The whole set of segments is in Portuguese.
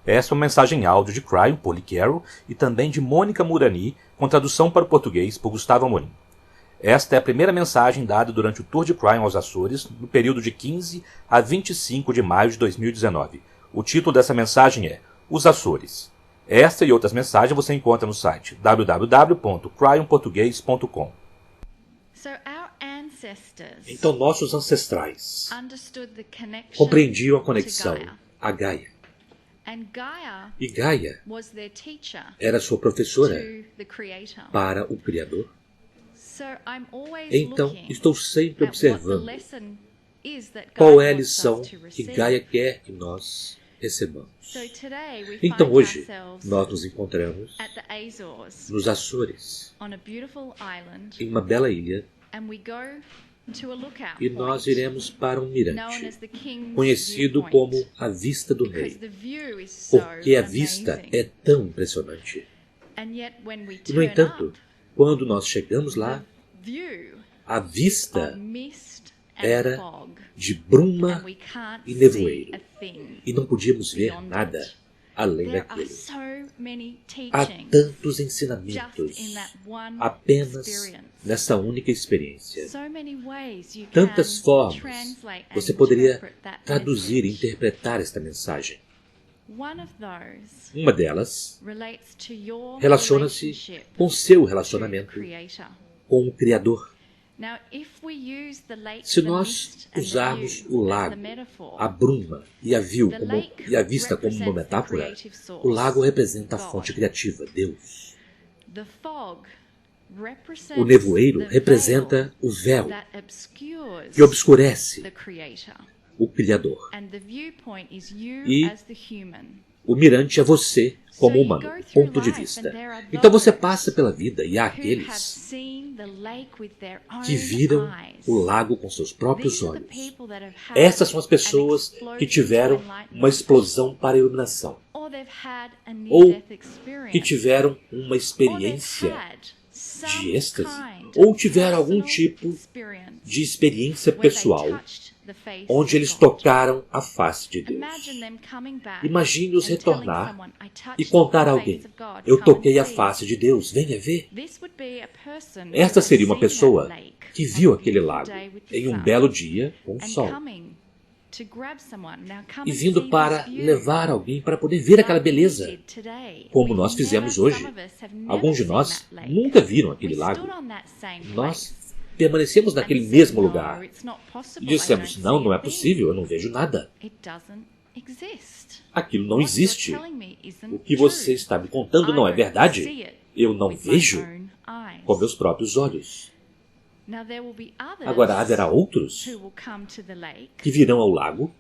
Essa é uma mensagem áudio de Cryon, Polly Carroll, e também de Mônica Murani, com tradução para o português por Gustavo Amorim. Esta é a primeira mensagem dada durante o Tour de Cryon aos Açores, no período de 15 a 25 de maio de 2019. O título dessa mensagem é Os Açores. Esta e outras mensagens você encontra no site www.cryonportugues.com. Então nossos ancestrais compreendiam a conexão a Gaia. E Gaia era sua professora para o Criador. Então, estou sempre observando qual é a lição que Gaia quer que nós recebamos. Então, hoje, nós nos encontramos nos Açores, em uma bela ilha, e nós iremos para um mirante, conhecido como a Vista do Rei, porque a vista é tão impressionante. E, no entanto, quando nós chegamos lá, a vista era de bruma e nevoeiro, e não podíamos ver nada além daquilo. Há tantos ensinamentos apenas nessa única experiência. Tantas formas você poderia traduzir e interpretar esta mensagem. Uma delas relaciona-se com seu relacionamento com o Criador. Se nós usarmos o lago, a bruma e a vista como uma metáfora, o lago representa a fonte criativa, Deus. O nevoeiro representa o véu que obscurece o Criador. E o mirante é você como humano, ponto de vista. Então você passa pela vida e há aqueles que viram o lago com seus próprios olhos. Essas são as pessoas que tiveram uma explosão para a iluminação, ou que tiveram uma experiência de êxtase, ou tiveram algum tipo de experiência pessoal onde eles tocaram a face de Deus. Imagine-os retornar e contar a alguém: eu toquei a face de Deus, venha ver. Esta seria uma pessoa que viu aquele lago em um belo dia com o sol, e vindo para levar alguém para poder ver aquela beleza, como nós fizemos hoje. Alguns de nós nunca viram aquele lago. Nós permanecemos naquele mesmo lugar e dissemos: não é possível, eu não vejo nada. Aquilo não existe. O que você está me contando não é verdade. Eu não vejo com meus próprios olhos. Agora haverá outros que virão ao lago.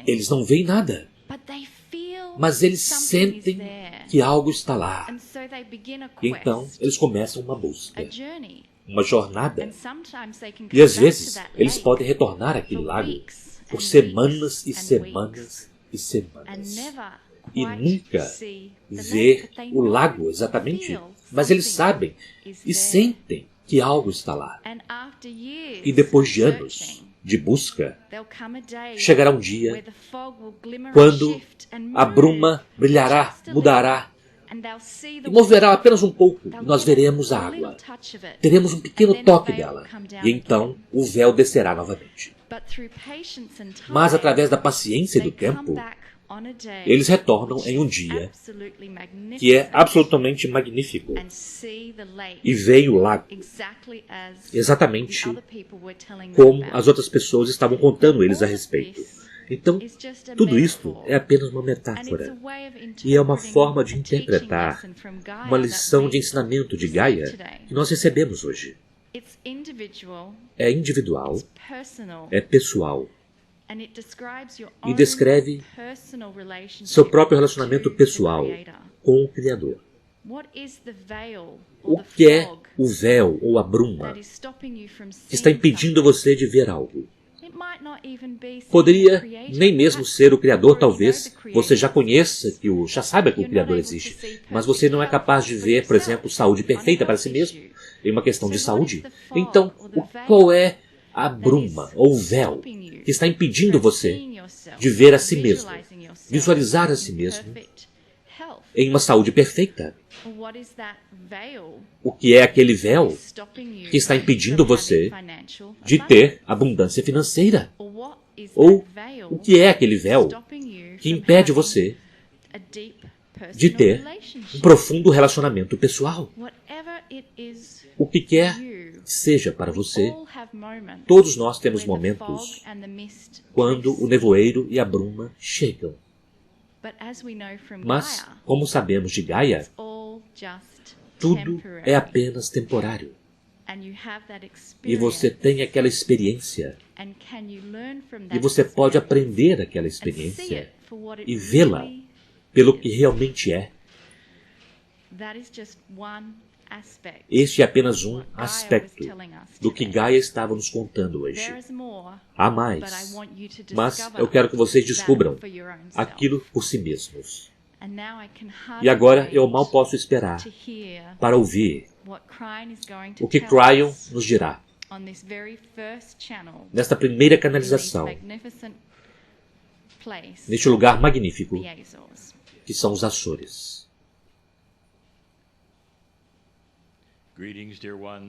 Eles não veem nada, mas eles sentem que algo está lá. E então eles começam uma busca, uma jornada. E às vezes eles podem retornar àquele lago por semanas e semanas e semanas e nunca ver o lago exatamente, mas eles sabem e sentem que algo está lá. E depois de anos de busca, chegará um dia quando a bruma brilhará, mudará e moverá apenas um pouco, e nós veremos a água. Teremos um pequeno toque dela, e então o véu descerá novamente. Mas através da paciência e do tempo, eles retornam em um dia que é absolutamente magnífico e veem o lago exatamente como as outras pessoas estavam contando eles a respeito. Então, tudo isto é apenas uma metáfora e é uma forma de interpretar uma lição de ensinamento de Gaia que nós recebemos hoje. É individual, é pessoal, e descreve seu próprio relacionamento pessoal com o Criador. O que é o véu ou a bruma que está impedindo você de ver algo? Poderia nem mesmo ser o Criador, talvez você já conheça, já saiba que o Criador existe, mas você não é capaz de ver, por exemplo, saúde perfeita para si mesmo, em uma questão de saúde. Então, qual é a bruma ou o véu que está impedindo você de ver a si mesmo, visualizar a si mesmo em uma saúde perfeita. O que é aquele véu que está impedindo você de ter abundância financeira? Ou o que é aquele véu que impede você de ter um profundo relacionamento pessoal? O que quer que seja para você, todos nós temos momentos quando o nevoeiro e a bruma chegam. Mas, como sabemos de Gaia, tudo é apenas temporário. E você tem aquela experiência. E você pode aprender aquela experiência e vê-la pelo que realmente é. Este é apenas um aspecto do que Gaia estava nos contando hoje. Há mais, mas eu quero que vocês descubram aquilo por si mesmos. E agora eu mal posso esperar para ouvir o que Cryon nos dirá nesta primeira canalização, neste lugar magnífico que são os Açores.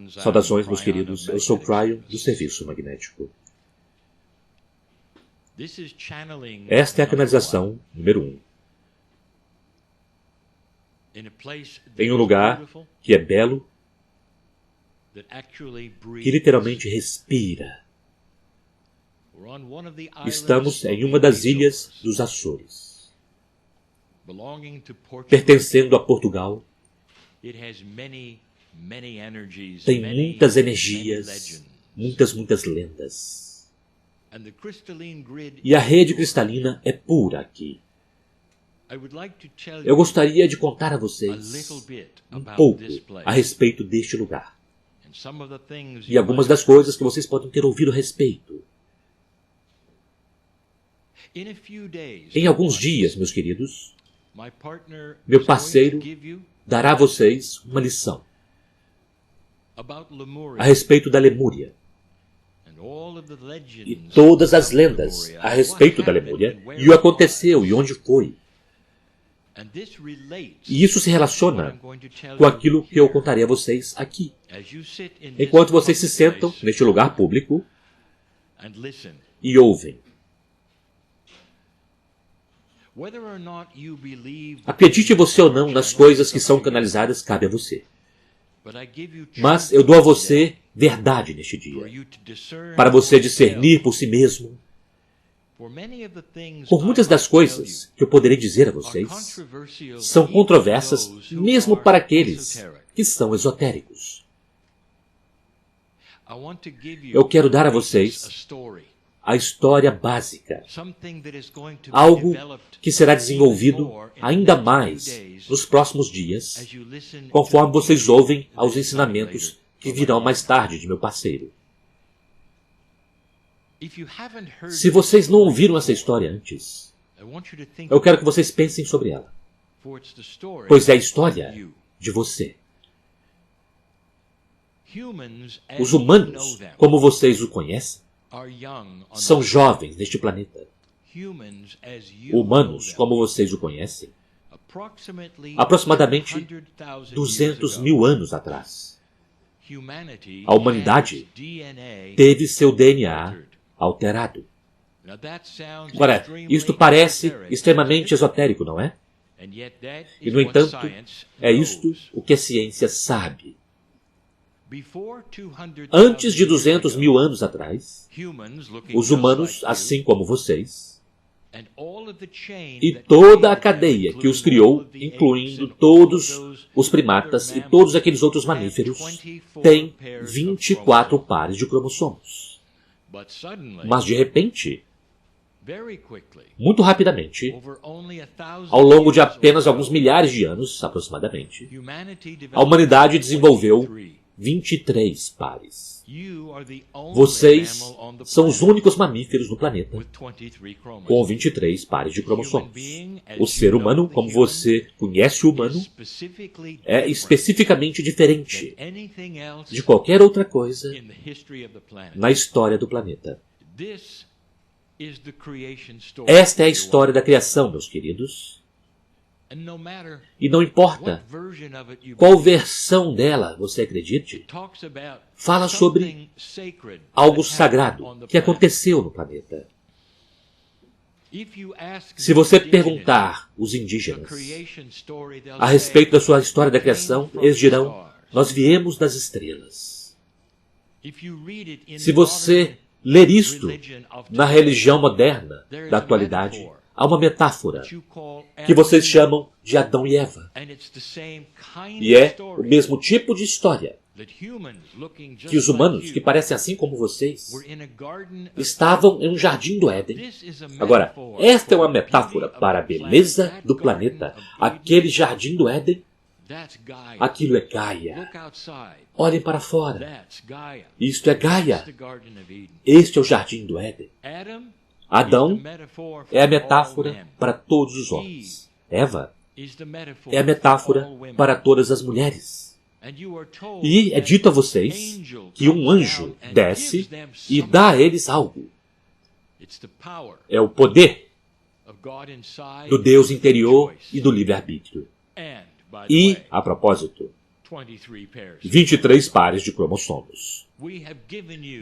Saudações, meus queridos. Eu sou Cryon, do Serviço Magnético. Esta é a canalização número 1. Em um lugar que é belo, que literalmente respira. Estamos em uma das ilhas dos Açores, pertencendo a Portugal. Tem muitas energias, muitas lendas. E a rede cristalina é pura aqui. Eu gostaria de contar a vocês um pouco a respeito deste lugar. E algumas das coisas que vocês podem ter ouvido a respeito. Em alguns dias, meus queridos, meu parceiro dará a vocês uma lição a respeito da Lemúria. E todas as lendas a respeito da Lemúria, e o aconteceu e onde foi. E isso se relaciona com aquilo que eu contarei a vocês aqui. Enquanto vocês se sentam neste lugar público e ouvem. Acredite você ou não nas coisas que são canalizadas, cabe a você. Mas eu dou a você verdade neste dia, para você discernir por si mesmo. Por muitas das coisas que eu poderei dizer a vocês são controversas mesmo para aqueles que são esotéricos. Eu quero dar a vocês a história básica, algo que será desenvolvido ainda mais nos próximos dias, conforme vocês ouvem aos ensinamentos que virão mais tarde de meu parceiro. Se vocês não ouviram essa história antes, eu quero que vocês pensem sobre ela, pois é a história de você. Os humanos, como vocês o conhecem, são jovens neste planeta. Humanos, como vocês o conhecem, aproximadamente 200 mil anos atrás, a humanidade teve seu DNA alterado. Agora, isto parece extremamente esotérico, não é? E, no entanto, é isto o que a ciência sabe. Antes de 200 mil anos atrás, os humanos, assim como vocês, e toda a cadeia que os criou, incluindo todos os primatas e todos aqueles outros mamíferos, têm 24 pares de cromossomos. Mas, de repente, muito rapidamente, ao longo de apenas alguns milhares de anos, aproximadamente, a humanidade desenvolveu 23 pares. Vocês são os únicos mamíferos no planeta com 23 pares de cromossomos. O ser humano, como você conhece o humano, é especificamente diferente de qualquer outra coisa na história do planeta. Esta é a história da criação, meus queridos. E não importa qual versão dela você acredite, fala sobre algo sagrado que aconteceu no planeta. Se você perguntar os indígenas a respeito da sua história da criação, eles dirão: nós viemos das estrelas. Se você ler isto na religião moderna da atualidade, há uma metáfora que vocês chamam de Adão e Eva. E é o mesmo tipo de história que os humanos, que parecem assim como vocês, estavam em um jardim do Éden. Agora, esta é uma metáfora para a beleza do planeta. Aquele jardim do Éden, aquilo é Gaia. Olhem para fora. Isto é Gaia. Este é o jardim do Éden. Adão é a metáfora para todos os homens. Eva é a metáfora para todas as mulheres. E é dito a vocês que um anjo desce e dá a eles algo. É o poder do Deus interior e do livre-arbítrio. E, a propósito, 23 pares de cromossomos.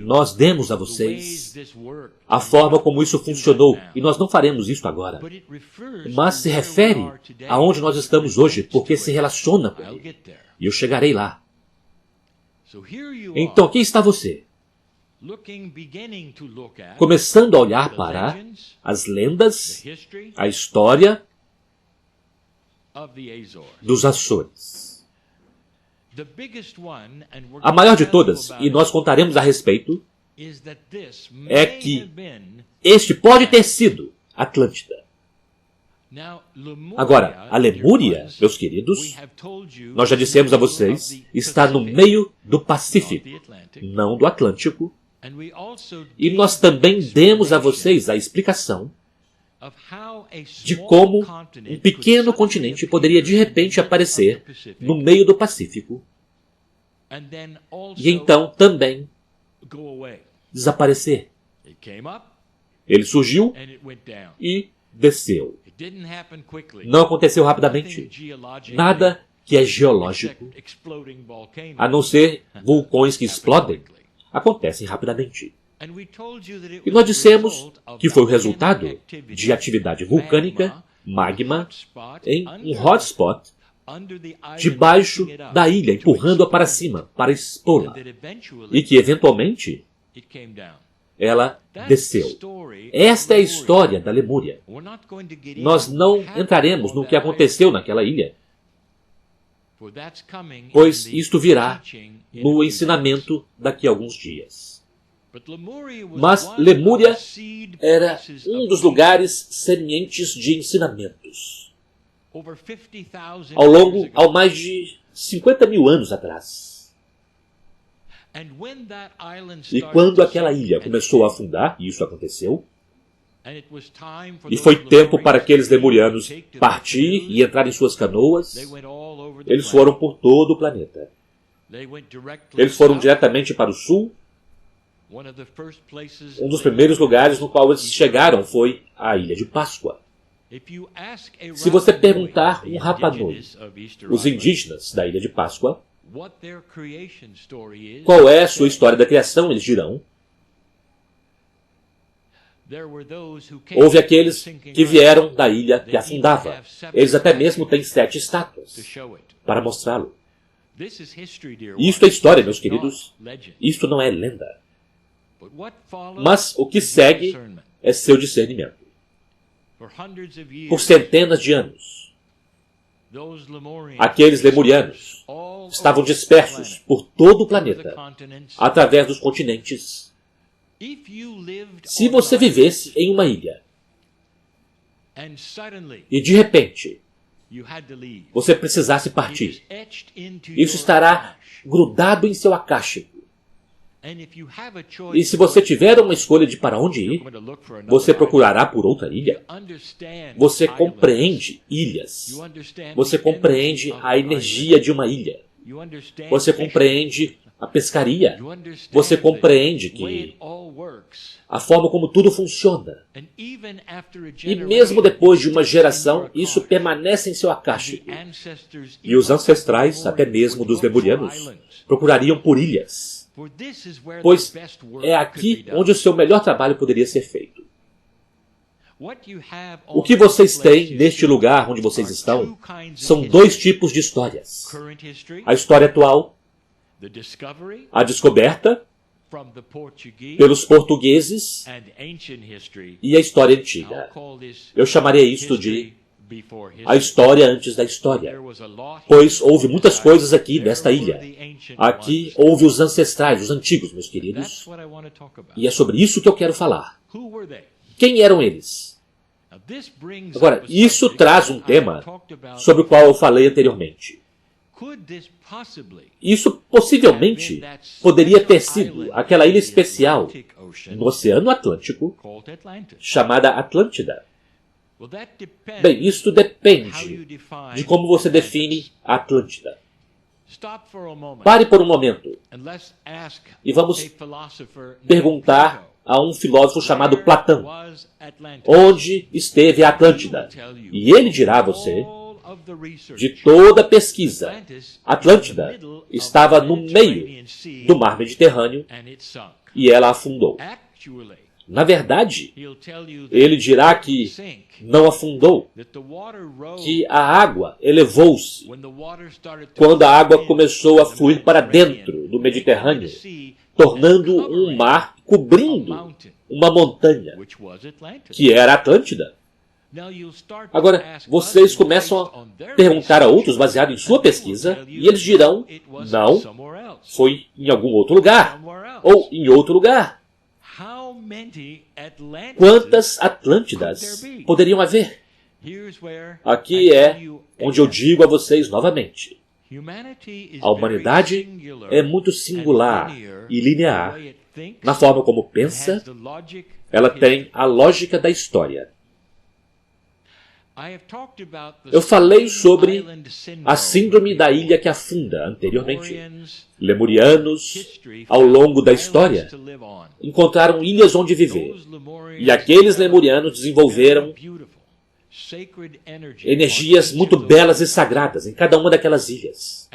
Nós demos a vocês a forma como isso funcionou, e nós não faremos isso agora. Mas se refere aonde nós estamos hoje, porque se relaciona com ele. E eu chegarei lá. Então, aqui está você, começando a olhar para as lendas, a história dos Açores. A maior de todas, e nós contaremos a respeito, é que este pode ter sido Atlântida. Agora, a Lemúria, meus queridos, nós já dissemos a vocês, está no meio do Pacífico, não do Atlântico. E nós também demos a vocês a explicação de como um pequeno continente poderia de repente aparecer no meio do Pacífico e então também desaparecer. Ele surgiu e desceu. Não aconteceu rapidamente. Nada que é geológico, a não ser vulcões que explodem, acontecem rapidamente. E nós dissemos que foi o resultado de atividade vulcânica, magma, em um hotspot debaixo da ilha, empurrando-a para cima, para expô-la. E que, eventualmente, ela desceu. Esta é a história da Lemúria. Nós não entraremos no que aconteceu naquela ilha, pois isto virá no ensinamento daqui a alguns dias. Mas Lemúria era um dos lugares semientes de ensinamentos. Ao mais de 50 mil anos atrás. E quando aquela ilha começou a afundar, e isso aconteceu, e foi tempo para aqueles lemurianos partir e entrar em suas canoas, eles foram por todo o planeta. Eles foram diretamente para o sul. Um dos primeiros lugares no qual eles chegaram foi a Ilha de Páscoa. Se você perguntar um Rapa Nui, os indígenas da Ilha de Páscoa, qual é a sua história da criação, eles dirão: houve aqueles que vieram da ilha que afundava. Eles até mesmo têm 7 estátuas para mostrá-lo. Isto é história, meus queridos. Isto não é lenda. Mas o que segue é seu discernimento. Por centenas de anos, aqueles lemurianos estavam dispersos por todo o planeta, através dos continentes. Se você vivesse em uma ilha, e de repente você precisasse partir, isso estará grudado em seu acástico. E se você tiver uma escolha de para onde ir, você procurará por outra ilha. Você compreende ilhas. Você compreende a energia de uma ilha. Você compreende a pescaria. Você compreende que a forma como tudo funciona. E mesmo depois de uma geração, isso permanece em seu acástico. E os ancestrais, até mesmo dos lemurianos, procurariam por ilhas, pois é aqui onde o seu melhor trabalho poderia ser feito. O que vocês têm neste lugar onde vocês estão são dois tipos de histórias. A história atual, a descoberta pelos portugueses e a história antiga. Eu chamaria isto de a história antes da história, pois houve muitas coisas aqui nesta ilha. Aqui houve os ancestrais, os antigos, meus queridos, e é sobre isso que eu quero falar. Quem eram eles? Agora, isso traz um tema sobre o qual eu falei anteriormente. Isso possivelmente poderia ter sido aquela ilha especial no Oceano Atlântico chamada Atlântida. Bem, isso depende de como você define a Atlântida. Pare por um momento e vamos perguntar a um filósofo chamado Platão onde esteve a Atlântida. E ele dirá a você, de toda a pesquisa, Atlântida estava no meio do mar Mediterrâneo e ela afundou. Na verdade, ele dirá que não afundou, que a água elevou-se quando a água começou a fluir para dentro do Mediterrâneo, tornando um mar, cobrindo uma montanha, que era a Atlântida. Agora, vocês começam a perguntar a outros, baseado em sua pesquisa, e eles dirão, não, foi em algum outro lugar, ou em outro lugar. Quantas Atlântidas poderiam haver? Aqui é onde eu digo a vocês novamente. A humanidade é muito singular e linear. Na forma como pensa, ela tem a lógica da história. Eu falei sobre a síndrome da ilha que afunda anteriormente. Lemurianos, ao longo da história, encontraram ilhas onde viver. E aqueles lemurianos desenvolveram energias muito belas e sagradas em cada uma daquelas ilhas.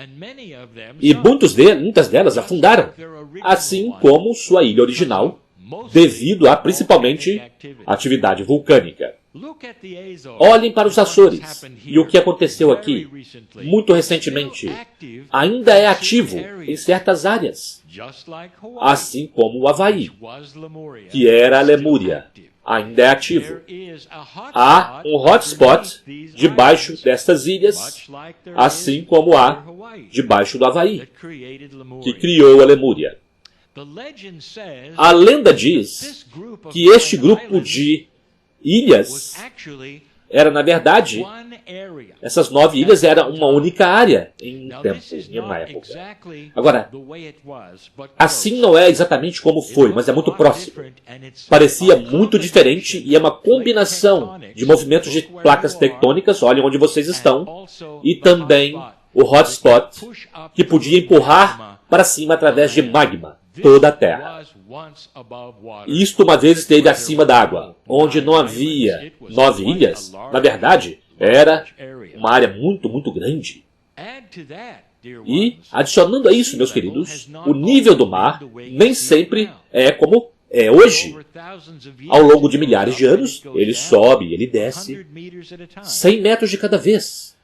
E muitas delas afundaram, assim como sua ilha original, devido a, principalmente, atividade vulcânica. Olhem para os Açores e o que aconteceu aqui, muito recentemente, ainda é ativo em certas áreas, assim como o Havaí, que era a Lemúria, ainda é ativo. Há um hotspot debaixo destas ilhas, assim como há debaixo do Havaí, que criou a Lemúria. A lenda diz que este grupo de ilhas era, na verdade, essas 9 ilhas eram uma única área em uma época. Agora, assim não é exatamente como foi, mas é muito próximo. Parecia muito diferente e é uma combinação de movimentos de placas tectônicas, olhem onde vocês estão, e também o hotspot, que podia empurrar para cima através de magma toda a Terra. Isto uma vez esteve acima da água, onde não havia 9 ilhas, na verdade, era uma área muito, muito grande. E, adicionando a isso, meus queridos, o nível do mar nem sempre é como é hoje. Ao longo de milhares de anos, ele sobe, ele desce, 100 metros de cada vez.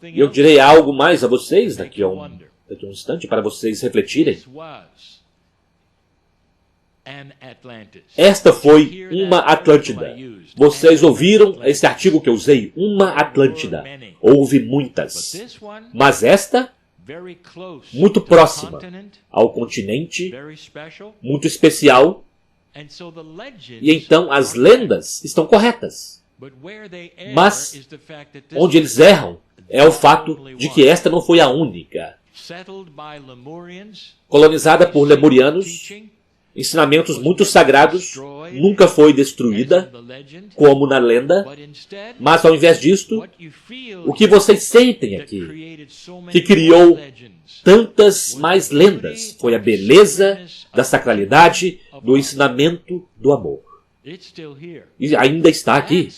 E eu direi algo mais a vocês daqui a um instante, para vocês refletirem. Esta foi uma Atlântida. Vocês ouviram esse artigo que eu usei? Uma Atlântida. Houve muitas. Mas esta, muito próxima ao continente, muito especial. E então as lendas estão corretas. Mas onde eles erram é o fato de que esta não foi a única. Colonizada por lemurianos, ensinamentos muito sagrados, nunca foi destruída, como na lenda, mas ao invés disto, o que vocês sentem aqui, que criou tantas mais lendas, foi a beleza, da sacralidade, do ensinamento do amor. E ainda está aqui.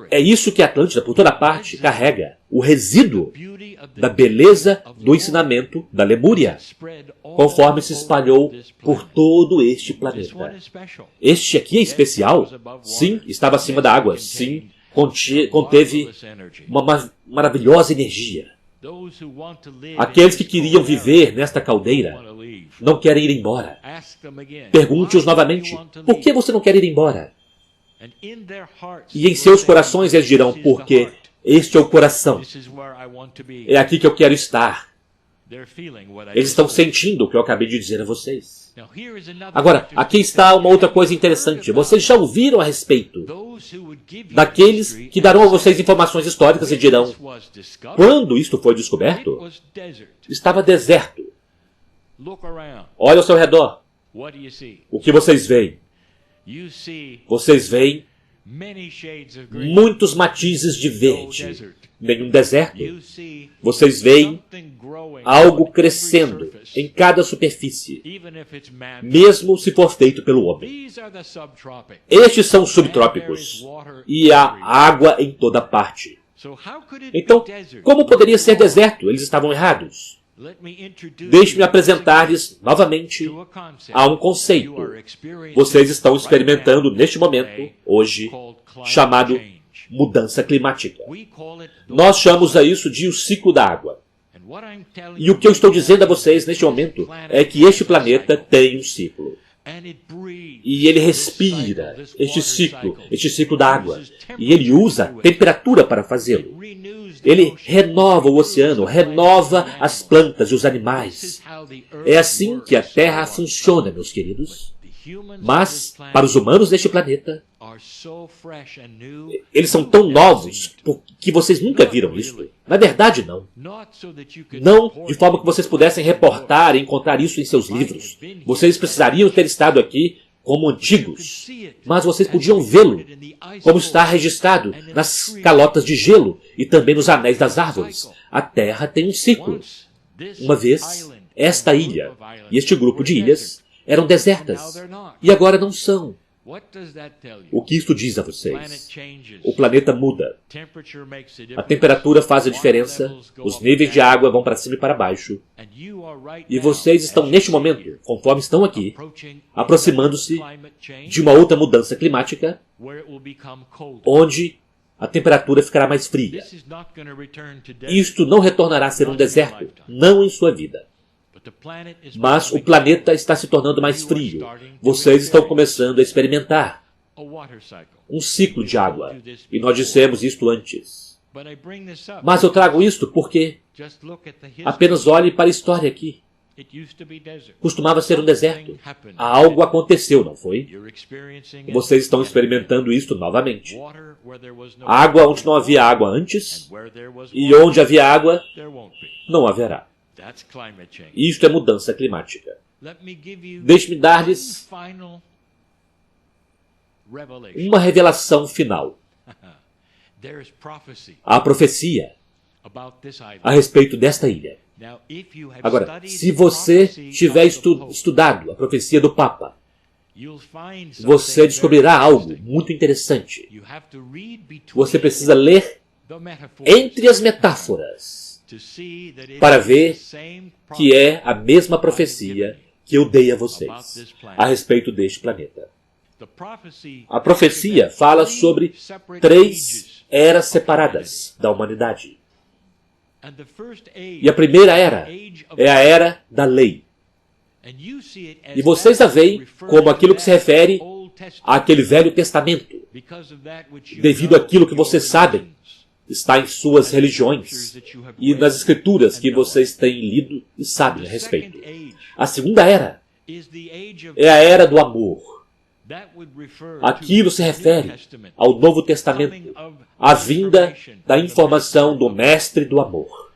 É isso que Atlântida, por toda parte, carrega. O resíduo da beleza do ensinamento da Lemúria, conforme se espalhou por todo este planeta. Este aqui é especial? Sim, estava acima da água. Sim, conteve uma maravilhosa energia. Aqueles que queriam viver nesta caldeira não querem ir embora. Pergunte-os novamente, por que você não quer ir embora? E em seus corações eles dirão, porque este é o coração. É aqui que eu quero estar. Eles estão sentindo o que eu acabei de dizer a vocês. Agora, aqui está uma outra coisa interessante. Vocês já ouviram a respeito daqueles que darão a vocês informações históricas e dirão, quando isto foi descoberto, estava deserto. Olha ao seu redor. O que vocês veem? Vocês veem muitos matizes de verde. Nenhum deserto. Vocês veem algo crescendo em cada superfície, mesmo se for feito pelo homem. Estes são os subtrópicos, e há água em toda parte. Então, como poderia ser deserto? Eles estavam errados. Deixe-me apresentar-lhes novamente a um conceito. Vocês estão experimentando neste momento, hoje, chamado mudança climática. Nós chamamos a isso de o ciclo da água. E o que eu estou dizendo a vocês neste momento é que este planeta tem um ciclo. E ele respira este ciclo da água. E ele usa a temperatura para fazê-lo. Ele renova o oceano, renova as plantas e os animais. É assim que a Terra funciona, meus queridos. Mas, para os humanos deste planeta, eles são tão novos que vocês nunca viram isso. Na verdade, não. Não de forma que vocês pudessem reportar e encontrar isso em seus livros. Vocês precisariam ter estado aqui como antigos, mas vocês podiam vê-lo, como está registrado nas calotas de gelo e também nos anéis das árvores. A Terra tem um ciclo. Uma vez, esta ilha e este grupo de ilhas eram desertas, e agora não são. O que isto diz a vocês? O planeta muda. A temperatura faz a diferença, os níveis de água vão para cima e para baixo. E vocês estão, neste momento, conforme estão aqui, aproximando-se de uma outra mudança climática, onde a temperatura ficará mais fria. Isto não retornará a ser um deserto, não em sua vida. Mas o planeta está se tornando mais frio. Vocês estão começando a experimentar um ciclo de água. E nós dissemos isto antes. Mas eu trago isto porque apenas olhe para a história aqui. Costumava ser um deserto. Algo aconteceu, não foi? Vocês estão experimentando isto novamente. Água onde não havia água antes, e onde havia água, não haverá. Isto é mudança climática. Deixe-me dar-lhes uma revelação final. Há profecia a respeito desta ilha. Agora, se você tiver estudado a profecia do Papa, você descobrirá algo muito interessante. Você precisa ler entre as metáforas para ver que é a mesma profecia que eu dei a vocês a respeito deste planeta. A profecia fala sobre 3 eras separadas da humanidade. E a primeira era é a era da lei. E vocês a veem como aquilo que se refere àquele Velho Testamento, devido àquilo que vocês sabem está em suas religiões e nas escrituras que vocês têm lido e sabem a respeito. A segunda era é a era do amor. Aquilo se refere ao Novo Testamento, a vinda da informação do Mestre do Amor.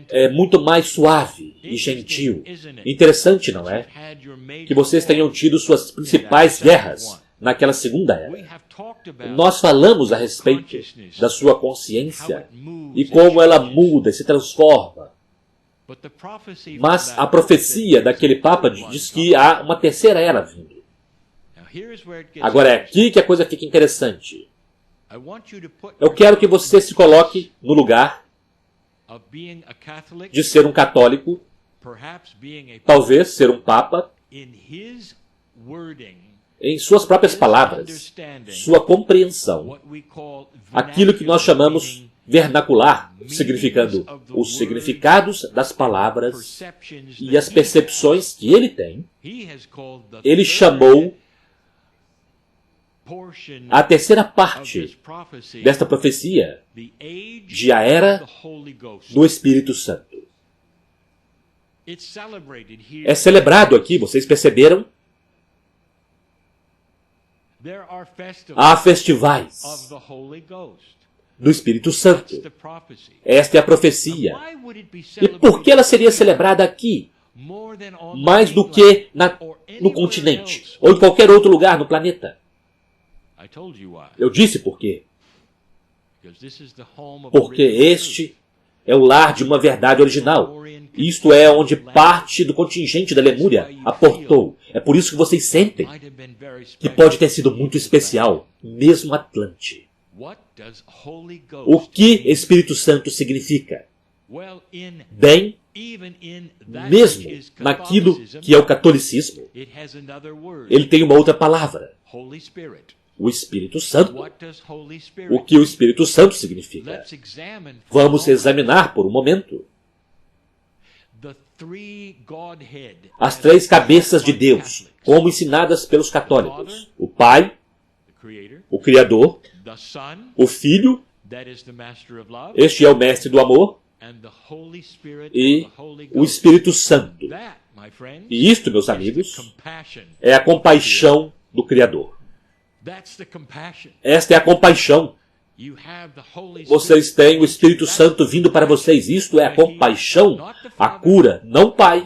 É muito mais suave e gentil. Interessante, não é? Que vocês tenham tido suas principais guerras naquela segunda era. Nós falamos a respeito da sua consciência e como ela muda e se transforma Mas a profecia daquele Papa diz que há uma terceira era vindo. Agora é aqui que a coisa fica interessante. Eu quero que você se coloque no lugar de ser um católico, talvez ser um Papa, em suas próprias palavras, sua compreensão, aquilo que nós chamamos vernacular, significando os significados das palavras e as percepções que ele tem. Ele chamou a terceira parte desta profecia de a era do Espírito Santo. É celebrado aqui, vocês perceberam? Há festivais do Espírito Santo. Esta é a profecia. E por que ela seria celebrada aqui? Mais do que no continente, ou em qualquer outro lugar no planeta. Eu disse por quê. Porque este é o lar de uma verdade original. Isto é onde parte do contingente da Lemúria aportou. É por isso que vocês sentem que pode ter sido muito especial, mesmo Atlante. O que Espírito Santo significa? Bem, mesmo naquilo que é o catolicismo, ele tem uma outra palavra. O Espírito Santo. O que o Espírito Santo significa? Vamos examinar por um momento. As três cabeças de Deus, como ensinadas pelos católicos. O Pai, o Criador, o Filho, este é o Mestre do Amor, e o Espírito Santo. E isto, meus amigos, é a compaixão do Criador. Esta é a compaixão. Vocês têm o Espírito Santo vindo para vocês. Isto é a compaixão, a cura. Não o Pai,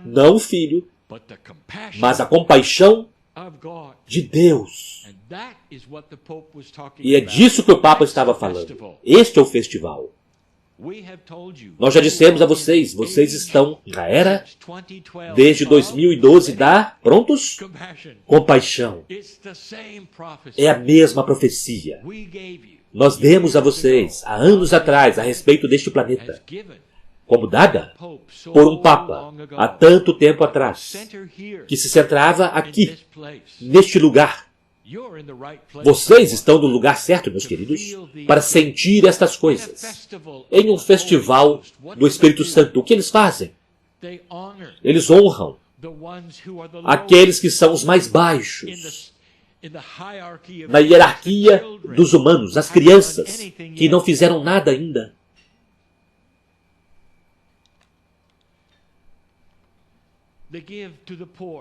não o Filho, mas a compaixão de Deus. E é disso que o Papa estava falando. Este é o festival. Nós já dissemos a vocês, vocês estão na era, desde 2012, da, prontos? Compaixão. É a mesma profecia. Nós demos a vocês, há anos atrás, a respeito deste planeta, como dada por um Papa, há tanto tempo atrás, que se centrava aqui, neste lugar. Vocês estão no lugar certo, meus queridos, para sentir estas coisas. Em um festival do Espírito Santo, o que eles fazem? Eles honram aqueles que são os mais baixos na hierarquia dos humanos, as crianças que não fizeram nada ainda.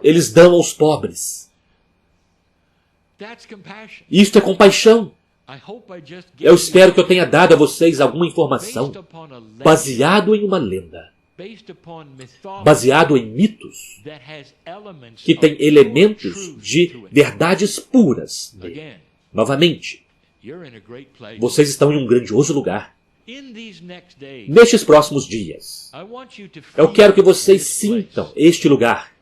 Eles dão aos pobres. Isto é compaixão. Eu espero que eu tenha dado a vocês alguma informação baseado em uma lenda, baseado em mitos, que tem elementos de verdades puras. Novamente, vocês estão em um grandioso lugar. Nestes próximos dias, eu quero que vocês sintam este lugar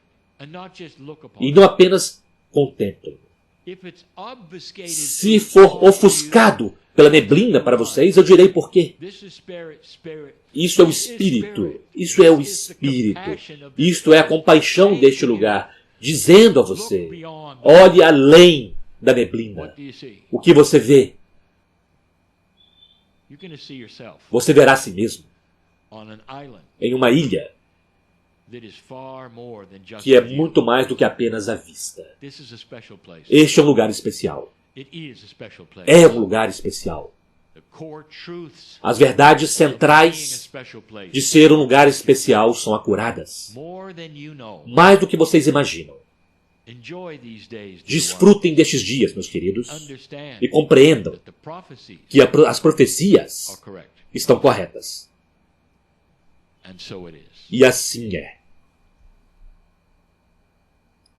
e não apenas contemplem. Se for ofuscado pela neblina para vocês, eu direi por quê. Isso é o Espírito. Isso é o Espírito. Isto é a compaixão deste lugar, dizendo a você, olhe além da neblina. O que você vê? Você verá a si mesmo em uma ilha que é muito mais do que apenas a vista. Este é um lugar especial. É um lugar especial. As verdades centrais de ser um lugar especial são acuradas. Mais do que vocês imaginam. Desfrutem destes dias, meus queridos, e compreendam que as profecias estão corretas. E assim é.